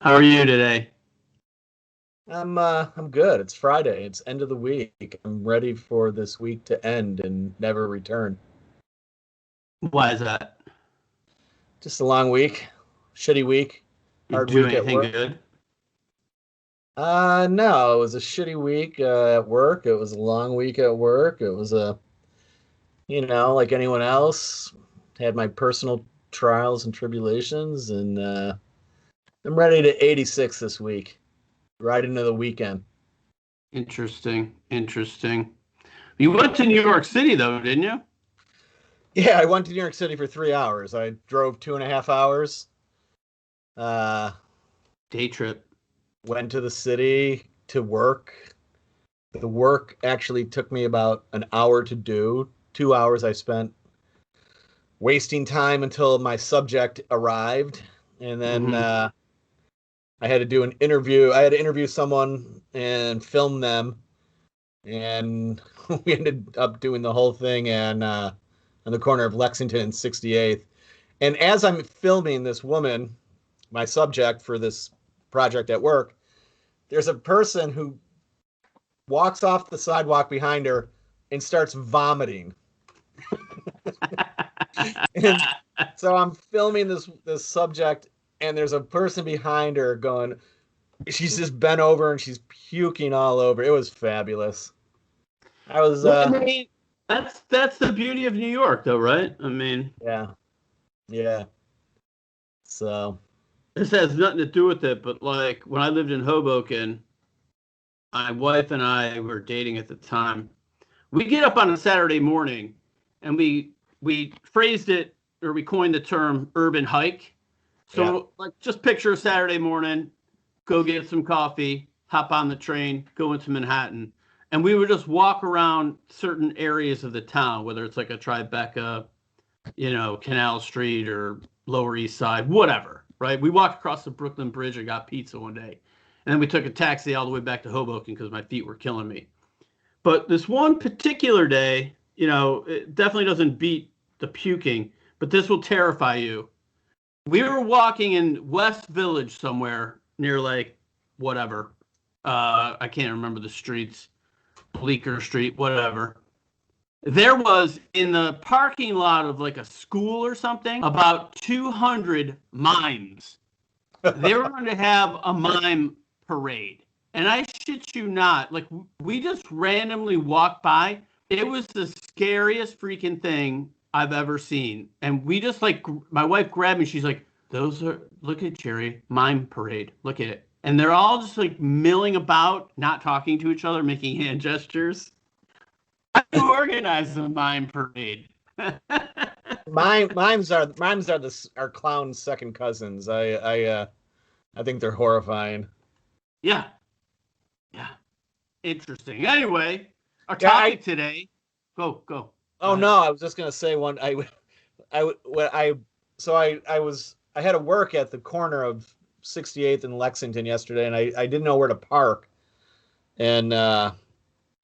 How are you today? I'm good. It's Friday. It's end of the week. I'm ready for this week to end and never return. Why is that? Just a long week, shitty week, You hard do week at anything work. good? No, it was a shitty week at work. It was a long week at work. It was like anyone else, had my personal trials and tribulations, and I'm ready to 86 this week, right into the weekend. Interesting. Interesting. You went to New York City though, didn't you? Yeah, I went to New York City for 3 hours. I drove 2.5 hours. Uh, Day trip. Went to the city to work. The work actually took me about an hour to do. 2 hours I spent wasting time until my subject arrived. And then Hmm. I had to do an interview. I had to interview someone and film them. And we ended up doing the whole thing on the corner of Lexington and 68th. And as I'm filming this woman, my subject for this project at work, there's a person who walks off the sidewalk behind her and starts vomiting. And so I'm filming this subject, and there's a person behind her going. She's just bent over and she's puking all over. It was fabulous. I was Well, I mean, that's the beauty of New York, though, right? I mean, yeah, yeah. So this has nothing to do with it, but like when I lived in Hoboken, my wife and I were dating at the time. We get up on a Saturday morning, and we phrased it or we coined the term urban hike. yeah, So like just picture a Saturday morning, go get some coffee, hop on the train, go into Manhattan. And we would just walk around certain areas of the town, whether it's like a Tribeca, Canal Street or Lower East Side, whatever, right? We walked across the Brooklyn Bridge and got pizza one day. And then we took a taxi all the way back to Hoboken because my feet were killing me. But this one particular day, it definitely doesn't beat the puking, but this will terrify you. We were walking in West Village somewhere near like whatever. I can't remember the streets, Bleecker Street, whatever. There was in the parking lot of like a school or something about 200 mimes. They were going to have a mime parade. And I shit you not, like we just randomly walked by. It was the scariest freaking thing I've ever seen. And we just like my wife grabbed me. She's like, "Those are look at Jerry mime parade. Look at it." And they're all just like milling about, not talking to each other, making hand gestures. I organized the mime parade. mimes are clown's second cousins. I think they're horrifying. Yeah, yeah. Interesting. Anyway, our Yeah, I topic today. Go. Go oh ahead. no, I was just gonna say one. I had to work at the corner of 68th and Lexington yesterday, and I didn't know where to park, and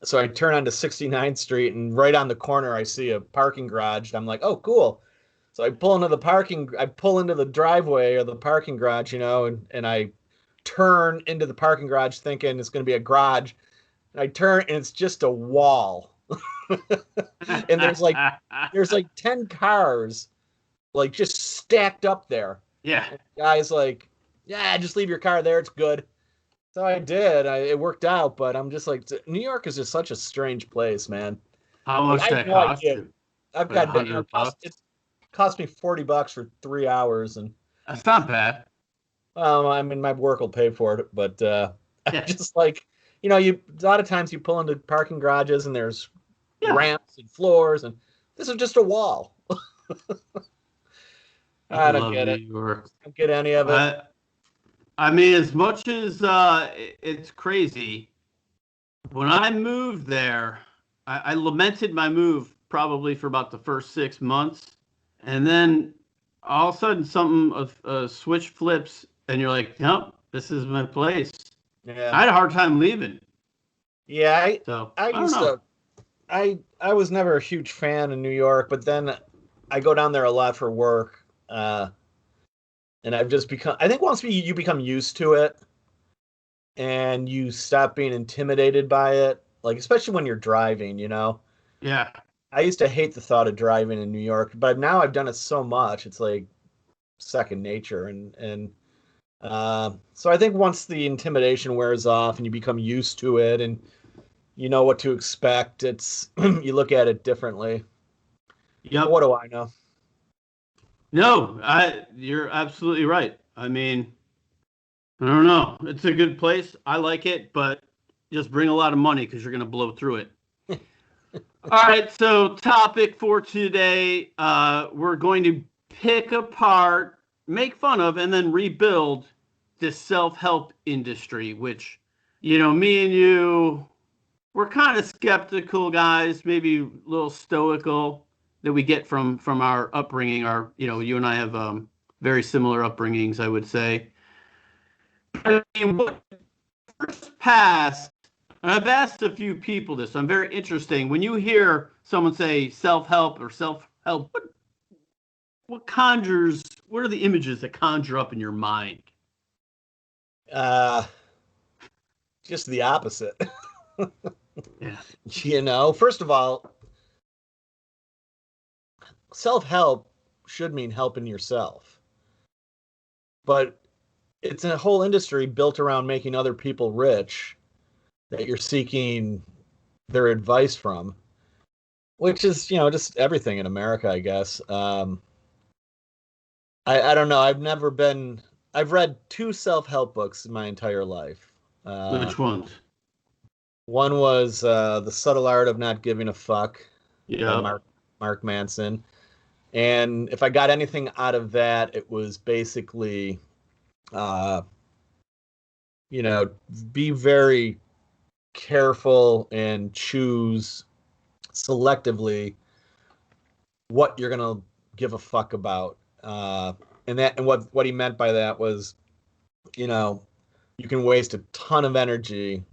so I turn onto 69th Street, and right on the corner I see a parking garage, and I'm like, oh cool. So I pull into the driveway or the parking garage, and I turn into the parking garage thinking it's going to be a garage. And I turn and it's just a wall. And there's like 10 cars like just stacked up there. Yeah. And the guy's like, yeah, just leave your car there. It's good. So I did. It worked out, but I'm just like, New York is just such a strange place, man. How Like much I had that no cost idea. you? I've Like a got, hundred it bucks? cost me $40 for 3 hours, and That's not bad. I mean, my work will pay for it, but I'm Yeah. just like, you a lot of times you pull into parking garages and there's Yeah. ramps and floors, and this is just a wall. I I don't love get New it. York. I don't get any of it. I I mean, as much as it's crazy, when I moved there, I lamented my move probably for about the first 6 months, and then all of a sudden something a switch flips, and you're like, "Nope, this is my place." Yeah, I had a hard time leaving, yeah. so I I don't used know. to. I was never a huge fan of New York, but then I go down there a lot for work. And I've just become, I think once you become used to it and you stop being intimidated by it, like especially when you're driving, Yeah. I used to hate the thought of driving in New York, but now I've done it so much, it's like second nature. And so I think once the intimidation wears off and you become used to it and you know what to expect, it's you look at it differently. But Yep. what do I know? No, you're absolutely right. I mean, I don't know. It's a good place. I like it, but just bring a lot of money because you're going to blow through it. All right. So, topic for today, we're going to pick apart, make fun of, and then rebuild this self-help industry, which, me and you, we're kind of skeptical guys, maybe a little stoical that we get from our upbringing. You and I have very similar upbringings, I would say. I mean, what first pass, and I've asked a few people this, so I'm very interesting. When you hear someone say self-help or self-help, what are the images that conjure up in your mind? Uh, just the opposite. Yeah. First of all, self-help should mean helping yourself. But it's a whole industry built around making other people rich that you're seeking their advice from, which is, just everything in America, I guess. I don't know. I've read two self-help books in my entire life. Uh, Which ones? one was The Subtle Art of Not Giving a Fuck by Yeah. Mark Manson. And if I got anything out of that, it was basically, uh, be very careful and choose selectively what you're gonna give a fuck about. And what he meant by that was, you know, you can waste a ton of energy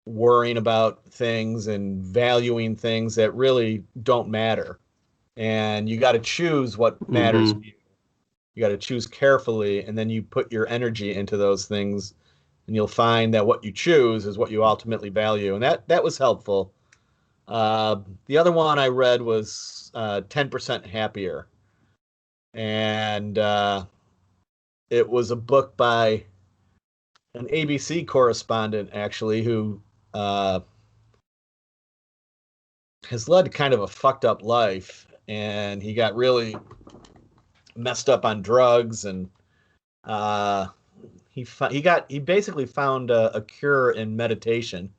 worrying about things and valuing things that really don't matter. And you got to choose what matters to Mm-hmm. you. You got to choose carefully, and then you put your energy into those things, and you'll find that what you choose is what you ultimately value. And that was helpful. The other one I read was 10% Happier. And it was a book by an ABC correspondent, actually, who uh, has led kind of a fucked up life. And he got really messed up on drugs, and uh, he basically found a cure in meditation.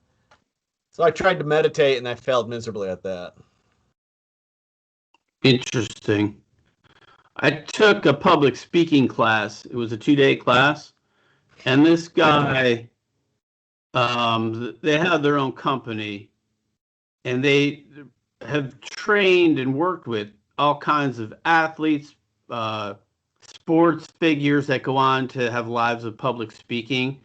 So I tried to meditate, and I failed miserably at that. Interesting. I took a public speaking class. It was a 2-day class, and this guy, they have their own company, and they have trained and worked with all kinds of athletes, sports figures that go on to have lives of public speaking.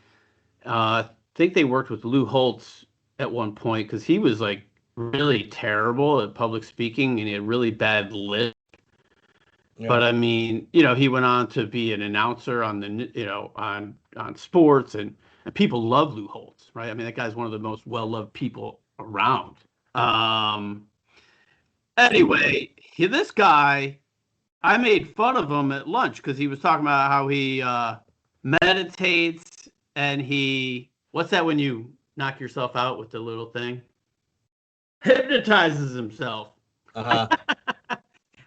I think they worked with Lou Holtz at one point because he was like really terrible at public speaking and he had really bad lips. Yeah. But I mean, he went on to be an announcer on on sports, and people love Lou Holtz, right? I mean, that guy's one of the most well-loved people around. Um, anyway, this guy, I made fun of him at lunch because he was talking about how he meditates and what's that when you knock yourself out with the little thing? Hypnotizes himself. Uh-huh.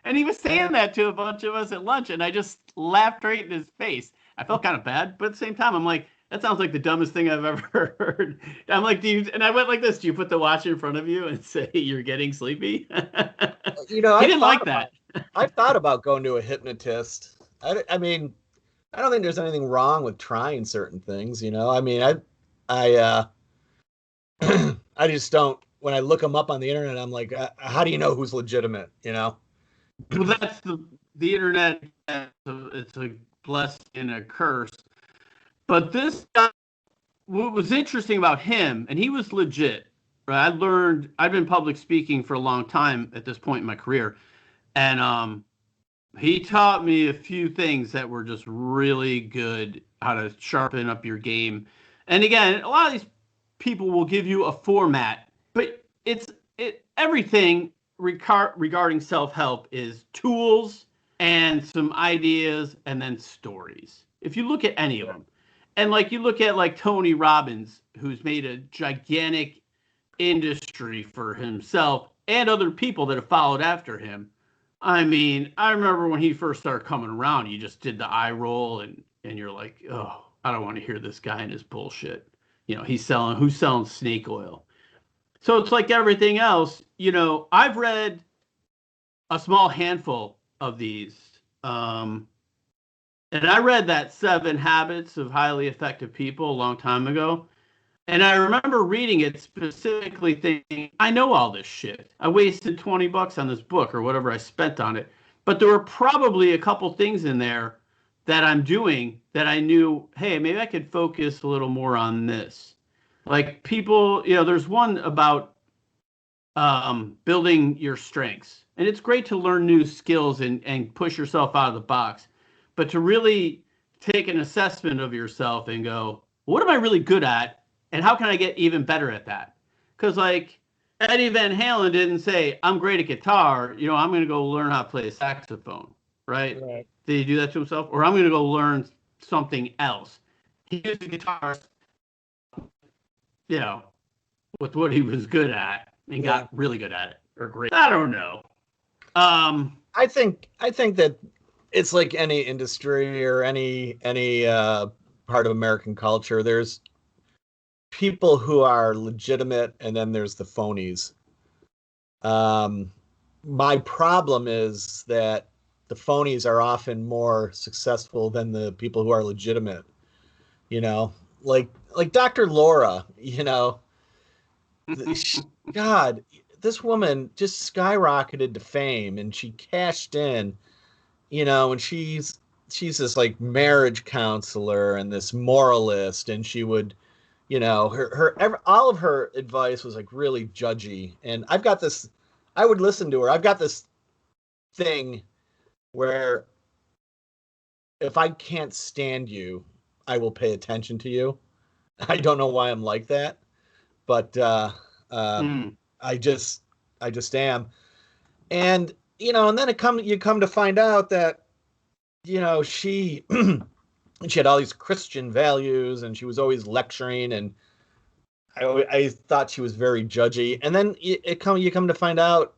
And he was saying that to a bunch of us at lunch, and I just laughed right in his face. I felt kind of bad, but at the same time, I'm like, that sounds like the dumbest thing I've ever heard. I'm like, and I went like this, do you put the watch in front of you and say you're getting sleepy? You know, He didn't like that. I've thought about going to a hypnotist. I mean, I don't think there's anything wrong with trying certain things. I mean, I just don't. When I look them up on the internet, I'm like, how do you know who's legitimate? Well, that's the internet. It's a blessing and a curse. But this guy, what was interesting about him, and he was legit, right? I've been public speaking for a long time at this point in my career, and He taught me a few things that were just really good, how to sharpen up your game. And again, a lot of these people will give you a format, but everything regarding self-help is tools and some ideas and then stories. If you look at any of them, and like you look at like Tony Robbins, who's made a gigantic industry for himself and other people that have followed after him. I mean, I remember when he first started coming around, you just did the eye roll and you're like, oh, I don't want to hear this guy and his bullshit. You know, who's selling snake oil. So it's like everything else, you know, I've read a small handful of these. And I read that 7 Habits of Highly Effective People a long time ago. And I remember reading it specifically thinking, I know all this shit. I wasted $20 on this book or whatever I spent on it. But there were probably a couple things in there that I'm doing that I knew, hey, maybe I could focus a little more on this. Like people, you know, there's one about building your strengths. And it's great to learn new skills and push yourself out of the box. But to really take an assessment of yourself and go, what am I really good at? And how can I get even better at that? Because like Eddie Van Halen didn't say, I'm great at guitar, you know, I'm going to go learn how to play a saxophone, right? Did he do that to himself? Or I'm going to go learn something else. He used the guitar, you know, with what he was good at and got really good at it or great. I don't know. I think that it's like any industry or any part of American culture. There's people who are legitimate, and then there's the phonies. My problem is that the phonies are often more successful than the people who are legitimate. You know, like Dr. Laura. You know, God, this woman just skyrocketed to fame, and she cashed in. You know, and she's this like marriage counselor and this moralist, and she would, you know, all of her advice was like really judgy. And I would listen to her. I've got this thing where if I can't stand you, I will pay attention to you. I don't know why I'm like that, but I just am. And you know, and then you come to find out that, you know, she had all these Christian values, and she was always lecturing, and I thought she was very judgy. And then you come to find out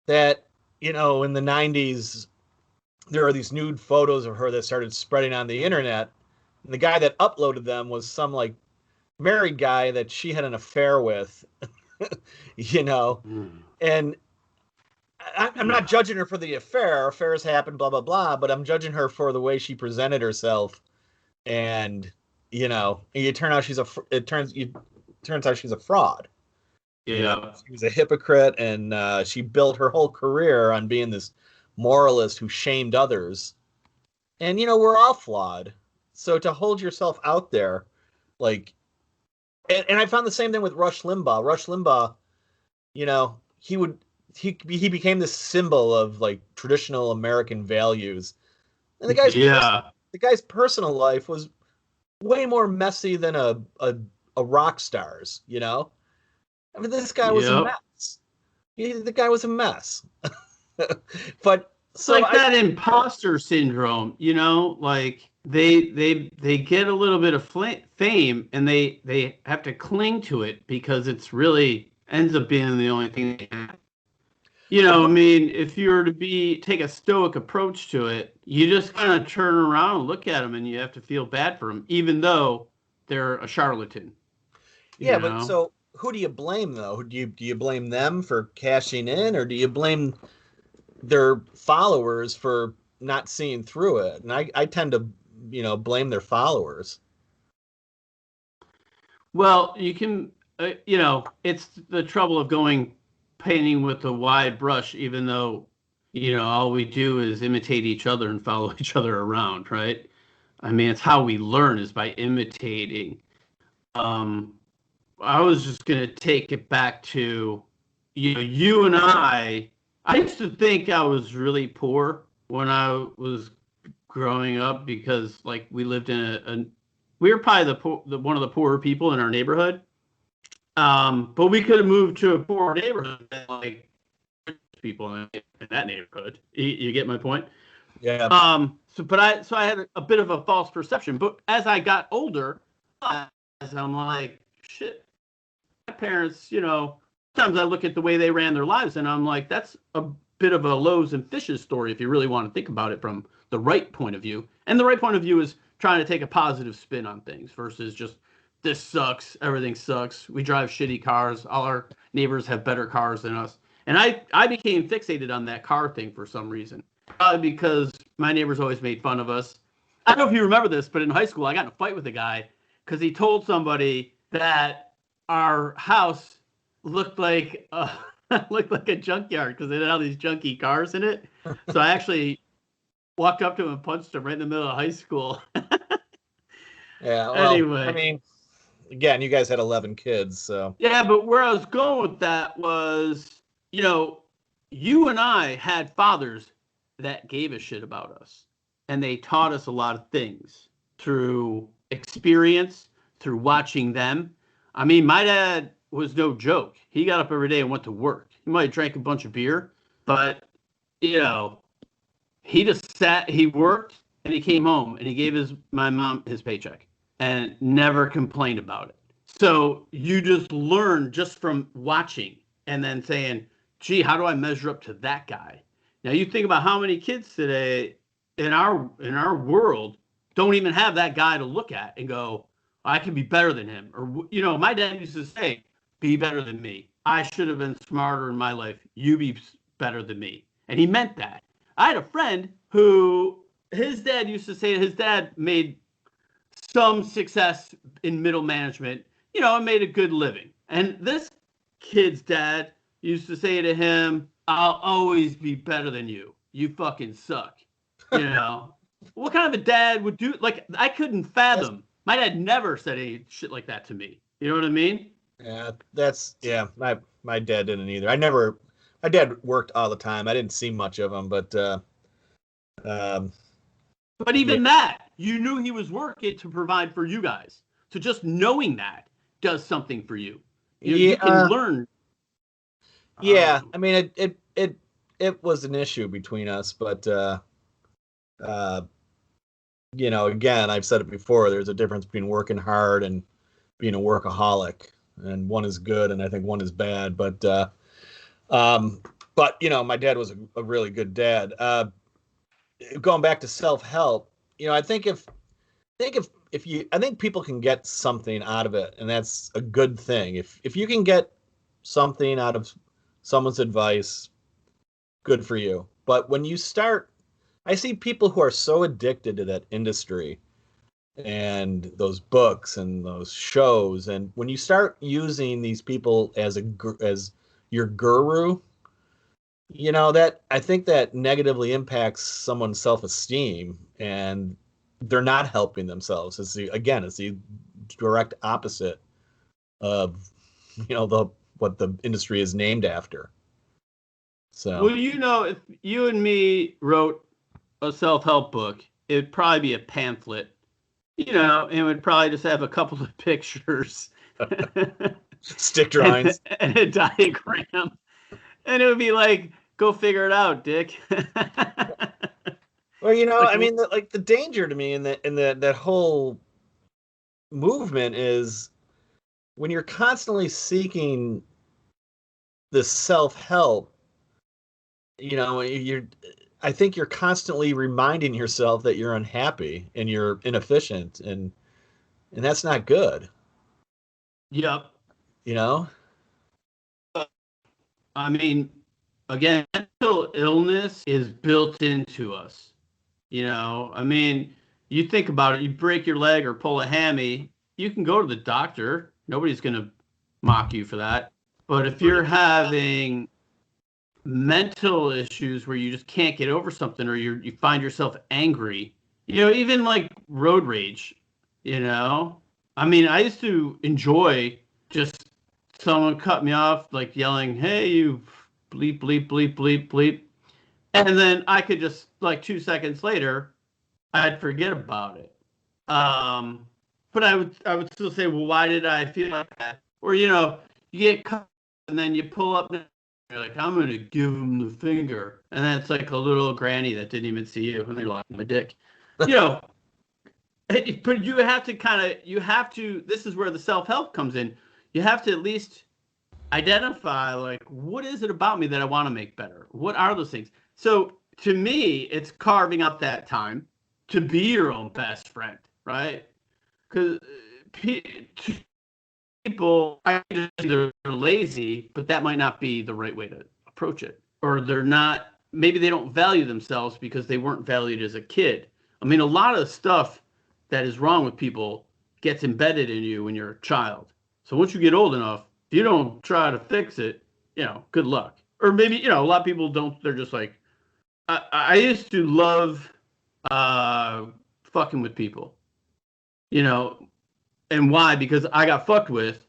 that, you know, in the 90s, there are these nude photos of her that started spreading on the internet. And the guy that uploaded them was some like married guy that she had an affair with, you know, and I'm not judging her for the affair. Affairs happen, blah, blah, blah, but I'm judging her for the way she presented herself. And, you know, it turns out she's a fraud. Yeah. You know, she was a hypocrite, and she built her whole career on being this moralist who shamed others. And, you know, we're all flawed. So to hold yourself out there, like, and I found the same thing with Rush Limbaugh. Rush Limbaugh, you know, he became this symbol of like traditional American values. And the guy's personal life was way more messy than a rock star's, you know? I mean, this guy was a mess. The guy was a mess. But it's like that imposter syndrome, you know, like they get a little bit of fame and they have to cling to it because it's really ends up being the only thing they have. You know, I mean, if you were to take a stoic approach to it, you just kind of turn around and look at them, and you have to feel bad for them, even though they're a charlatan. Yeah, but so who do you blame though? Do you blame them for cashing in, or do you blame their followers for not seeing through it? And I tend to, you know, blame their followers. Well, you can, you know, it's the trouble of painting with a wide brush, even though, you know, all we do is imitate each other and follow each other around, right? I mean, it's how we learn is by imitating. I was just going to take it back to, you know, you and I used to think I was really poor when I was growing up because like we lived in we were probably one of the poorer people in our neighborhood. But we could have moved to a poor neighborhood and like people in that neighborhood. You get my point? Yeah. So I had a bit of a false perception. But as I got older, as I'm like, shit, my parents, sometimes I look at the way they ran their lives and I'm like, that's a bit of a loaves and fishes story if you really want to think about it from the right point of view. And the right point of view is trying to take a positive spin on things versus just this sucks, everything sucks. We drive shitty cars. All our neighbors have better cars than us. And I became fixated on that car thing for some reason. Probably because my neighbors always made fun of us. I don't know if you remember this, but in high school I got in a fight with a guy because he told somebody that our house looked like looked like a junkyard because it had all these junky cars in it. So I actually walked up to him and punched him right in the middle of high school. Yeah. Well, Anyway. I mean, again, you guys had 11 kids, so. Yeah, but where I was going with that was, you and I had fathers that gave a shit about us. And they taught us a lot of things through experience, through watching them. I mean, my dad was no joke. He got up every day and went to work. He might have drank a bunch of beer, but, he just he worked and he came home and he gave my mom his paycheck and never complained about it. So you just learn just from watching and then saying, gee, how do I measure up to that guy? Now you think about how many kids today in our world don't even have that guy to look at and go, I can be better than him. Or, my dad used to say, be better than me. I should have been smarter in my life. You be better than me. And he meant that. I had a friend who his dad used to say his dad made some success in middle management, and made a good living. And this kid's dad used to say to him, I'll always be better than you. You fucking suck. What kind of a dad would do? Like, I couldn't fathom. My dad never said any shit like that to me. You know what I mean? Yeah, my dad didn't either. My dad worked all the time. I didn't see much of him, but even that, you knew he was working to provide for you guys. So just knowing that does something for you. You can learn. Yeah, I mean it was an issue between us, but again, I've said it before, there's a difference between working hard and being a workaholic, and one is good and I think one is bad, but my dad was a really good dad. Going back to self-help, I think I think people can get something out of it, and that's a good thing. If you can get something out of someone's advice, good for you. But when you start, I see people who are so addicted to that industry and those books and those shows, and when you start using these people as your guru, that I think that negatively impacts someone's self-esteem, and they're not helping themselves. It's the direct opposite of what the industry is named after. So, well, if you and me wrote a self-help book, it'd probably be a pamphlet, and it would probably just have a couple of pictures, stick drawings, and a diagram, and it would be like, go figure it out, Dick. Well, I mean, the danger to me in that whole movement is when you're constantly seeking the self-help, I think you're constantly reminding yourself that you're unhappy and you're inefficient, and that's not good. Yep. I mean, again, mental illness is built into us. I mean, you think about it, you break your leg or pull a hammy, you can go to the doctor. Nobody's going to mock you for that. But if you're having mental issues where you just can't get over something, or you find yourself angry, even like road rage, I mean, I used to enjoy just someone cut me off, like yelling, hey, you bleep, bleep, bleep, bleep, bleep. And then I could just, like 2 seconds later, I'd forget about it. But I would still say, well, why did I feel like that? Or, you get caught and then you pull up and you're like, I'm going to give him the finger. And then it's like a little granny that didn't even see you. And they're like, my dick. But you have to this is where the self-help comes in. You have to at least identify, like, what is it about me that I want to make better? What are those things? So to me, it's carving out that time to be your own best friend, right? Because people, they're lazy, but that might not be the right way to approach it. Or maybe they don't value themselves because they weren't valued as a kid. I mean, a lot of stuff that is wrong with people gets embedded in you when you're a child. So once you get old enough, if you don't try to fix it, good luck. Or maybe, a lot of people don't, they're just like, I used to love fucking with people, and why? Because I got fucked with.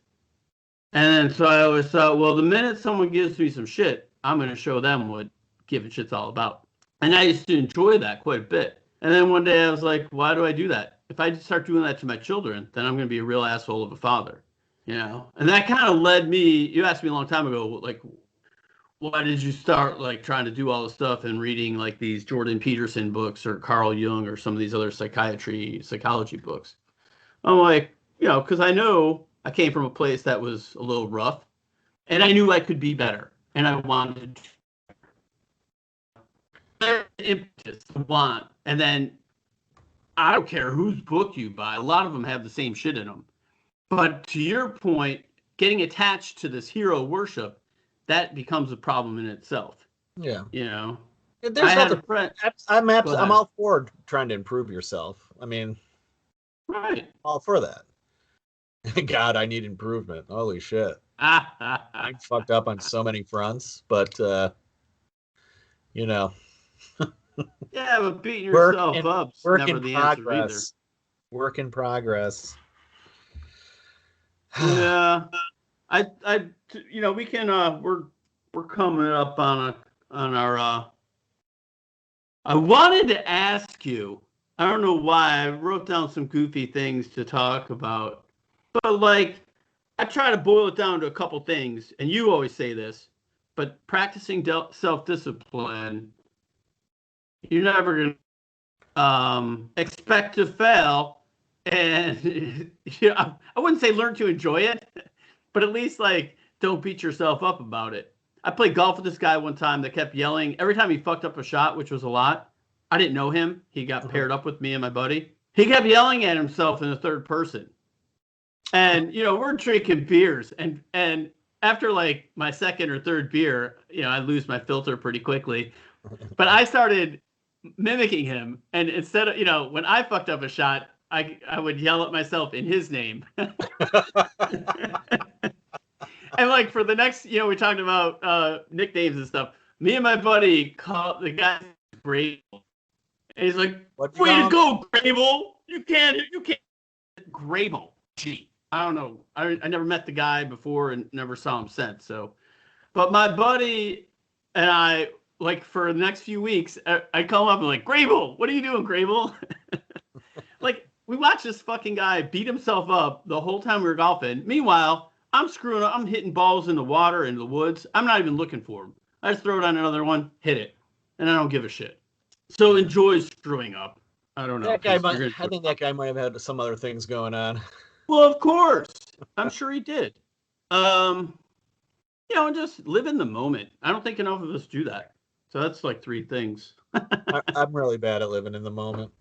And then so I always thought, well, the minute someone gives me some shit, I'm going to show them what giving shit's all about. And I used to enjoy that quite a bit. And then one day I was like, why do I do that? If I start doing that to my children, then I'm going to be a real asshole of a father, And that kind of led me, you asked me a long time ago, like, why did you start, like, trying to do all this stuff and reading, like, these Jordan Peterson books or Carl Jung or some of these other psychology books? I'm like, because I know I came from a place that was a little rough, and I knew I could be better, and I wanted impetus to want. And then I don't care whose book you buy. A lot of them have the same shit in them. But to your point, getting attached to this hero worship, that becomes a problem in itself. Yeah. There's nothing. I'm all for trying to improve yourself. I mean, right. All for that. God, I need improvement. Holy shit. I'm fucked up on so many fronts, but Yeah, but beating yourself up's never the answer either. Work in progress. Yeah. We can we're coming up on our I wanted to ask you, I don't know why, I wrote down some goofy things to talk about, but like I try to boil it down to a couple things, and you always say this, but practicing self-discipline, you're never going to expect to fail, and I wouldn't say learn to enjoy it, but at least, like, don't beat yourself up about it. I played golf with this guy one time that kept yelling every time he fucked up a shot, which was a lot. I didn't know him. He got paired up with me and my buddy. He kept yelling at himself in the third person. And, we're drinking beers. And after, like, my second or third beer, I lose my filter pretty quickly. But I started mimicking him. And instead of, when I fucked up a shot, I would yell at myself in his name. And, like, for the next, we talked about nicknames and stuff. Me and my buddy called the guy Grable. And he's like, way to go, Grable. You can't. Grable. Gee, I don't know. I never met the guy before and never saw him since. So, but my buddy and I, like, for the next few weeks, I call him up and like, Grable, what are you doing, Grable? Like, we watched this fucking guy beat himself up the whole time we were golfing. Meanwhile, I'm screwing up. I'm hitting balls in the water, in the woods. I'm not even looking for them. I just throw it on another one, hit it, and I don't give a shit. So enjoy screwing up. I don't know. I think that guy might have had some other things going on. Well, of course. I'm sure he did. Just live in the moment. I don't think enough of us do that. So that's like 3 things. I'm really bad at living in the moment.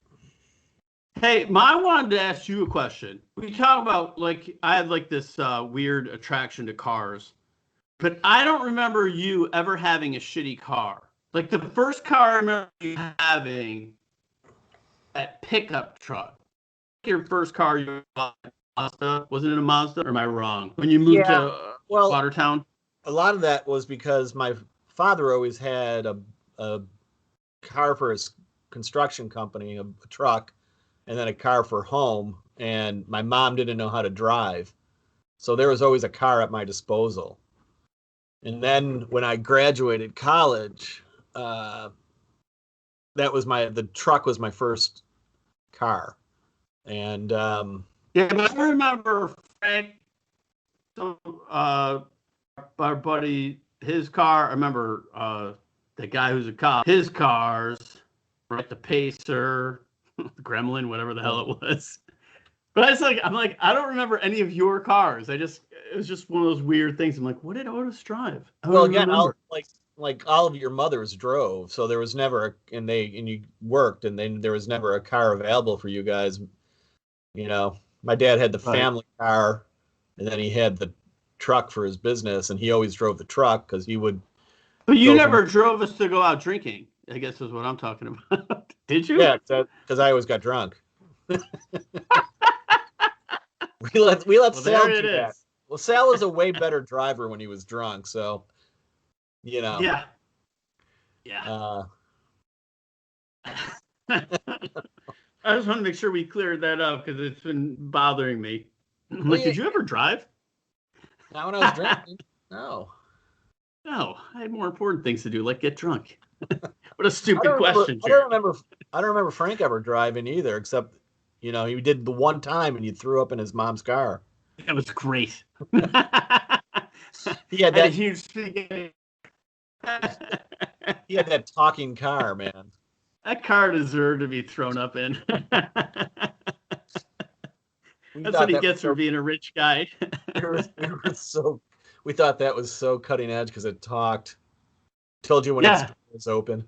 Hey, I wanted to ask you a question. We talk about, like, I had like this weird attraction to cars, but I don't remember you ever having a shitty car. Like, the first car I remember you having, that pickup truck. Your first car you bought, Mazda, wasn't it a Mazda? Or am I wrong? When you moved to Watertown? A lot of that was because my father always had a car for his construction company, a truck, and then a car for home, and my mom didn't know how to drive. So there was always a car at my disposal. And then when I graduated college, the truck was my first car. And Yeah, but I remember Frank, our buddy, his car. I remember the guy who's a cop. His cars, right? The Pacer, the Gremlin, whatever the hell it was. But it's like I don't remember any of your cars. It was just one of those weird things. I'm like, what did Otis drive? I don't again, remember. like all of your mothers drove, so there was never and you worked, and then there was never a car available for you guys. You know, my dad had the family car, and then he had the truck for his business, and he always drove the truck because he would. But you never drove us to go out drinking, I guess is what I'm talking about. Did you? Yeah, because I always got drunk. we let Sal do that. Well, Sal was a way better driver when he was drunk, so you know. Yeah. I just want to make sure we cleared that up because it's been bothering me. I'm like, did you ever drive? Not when I was drinking. No. No, I had more important things to do, like get drunk. What a stupid question. I don't remember Frank ever driving either, except he did the one time and you threw up in his mom's car. That was great. He had that huge spaghetti. He had that talking car, man. That car deserved to be thrown up in. That's what he gets for being a rich guy. We thought that was so cutting edge because it talked. Told you when it was open.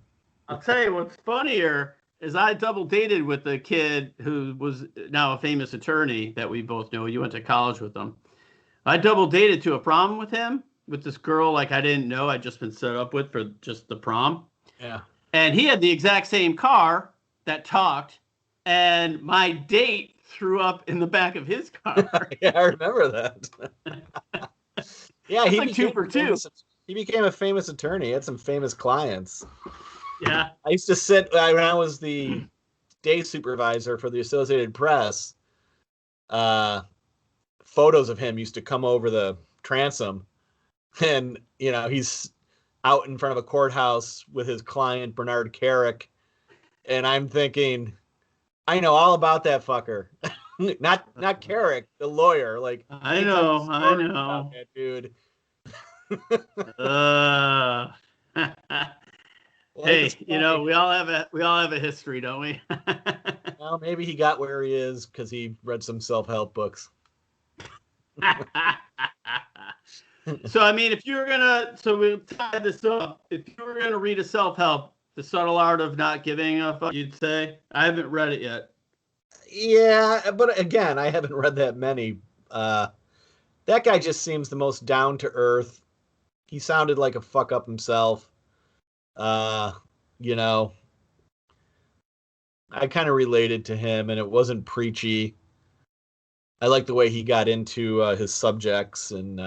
I'll tell you what's funnier is I double dated with a kid who was now a famous attorney that we both know. You went to college with him. I double dated to a prom with him, with this girl like I didn't know. I'd just been set up with for just the prom. Yeah. And he had the exact same car that talked, and my date threw up in the back of his car. Yeah, I remember that. Yeah, he like 2 for 2. He became a famous attorney. He had some famous clients. Yeah. I used to sit when I was the day supervisor for the Associated Press. Photos of him used to come over the transom, and he's out in front of a courthouse with his client Bernard Carrick, and I'm thinking, I know all about that fucker. not Carrick, the lawyer. Like I know that dude. Hey, we all have a history, don't we? Well, maybe he got where he is because he read some self-help books. So I mean, we'll tie this up. If you were gonna read a self-help, The Subtle Art of Not Giving a Fuck, you'd say? I haven't read it yet. Yeah, but again, I haven't read that many. That guy just seems the most down to earth. He sounded like a fuck up himself. I kind of related to him, and it wasn't preachy. I like the way he got into his subjects, and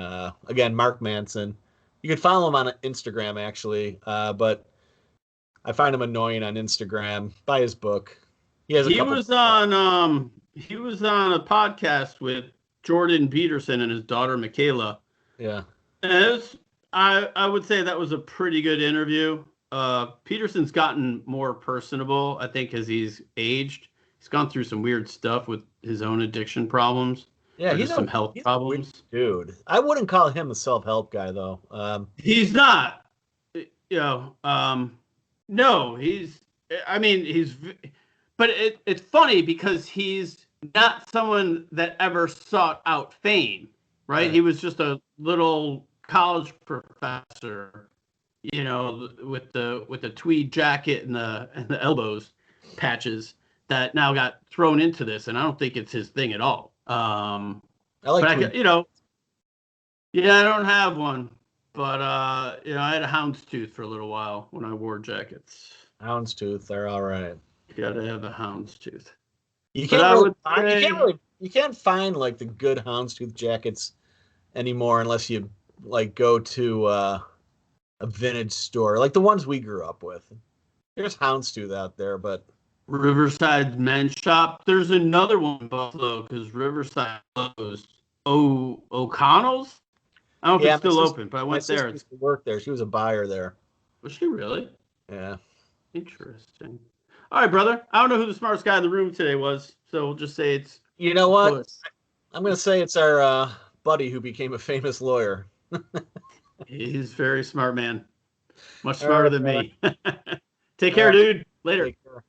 again, Mark Manson. You can follow him on Instagram, actually, but I find him annoying on Instagram. Buy his book. He was on a podcast with Jordan Peterson and his daughter Michaela. Yeah, and I would say that was a pretty good interview. Peterson's gotten more personable, I think, as he's aged. He's gone through some weird stuff with his own addiction problems. Yeah, he's some health problems. Dude, I wouldn't call him a self-help guy though. He's not. No, he's. I mean, but it's funny because he's not someone that ever sought out fame, right? He was just a little college professor, with the tweed jacket and the elbows patches that now got thrown into this, and I don't think it's his thing at all. I don't have one, but I had a houndstooth for a little while when I wore jackets. Houndstooth, they're all right. You gotta have a houndstooth. You can't find like the good houndstooth jackets anymore unless you like go to a vintage store, like the ones we grew up with. There's houndstooth out there, but Riverside Men's Shop. There's another one in Buffalo because Riverside closed. O'Connell's? I don't know if it's still open, but I went there. Used to work there. She was a buyer there. Was she really? Yeah. Interesting. All right, brother. I don't know who the smartest guy in the room today was, so we'll just say it's. You know what? Puss. I'm going to say it's our buddy who became a famous lawyer. He's a very smart man. Much All smarter right, than brother. me. Take care, dude. Later. Take care.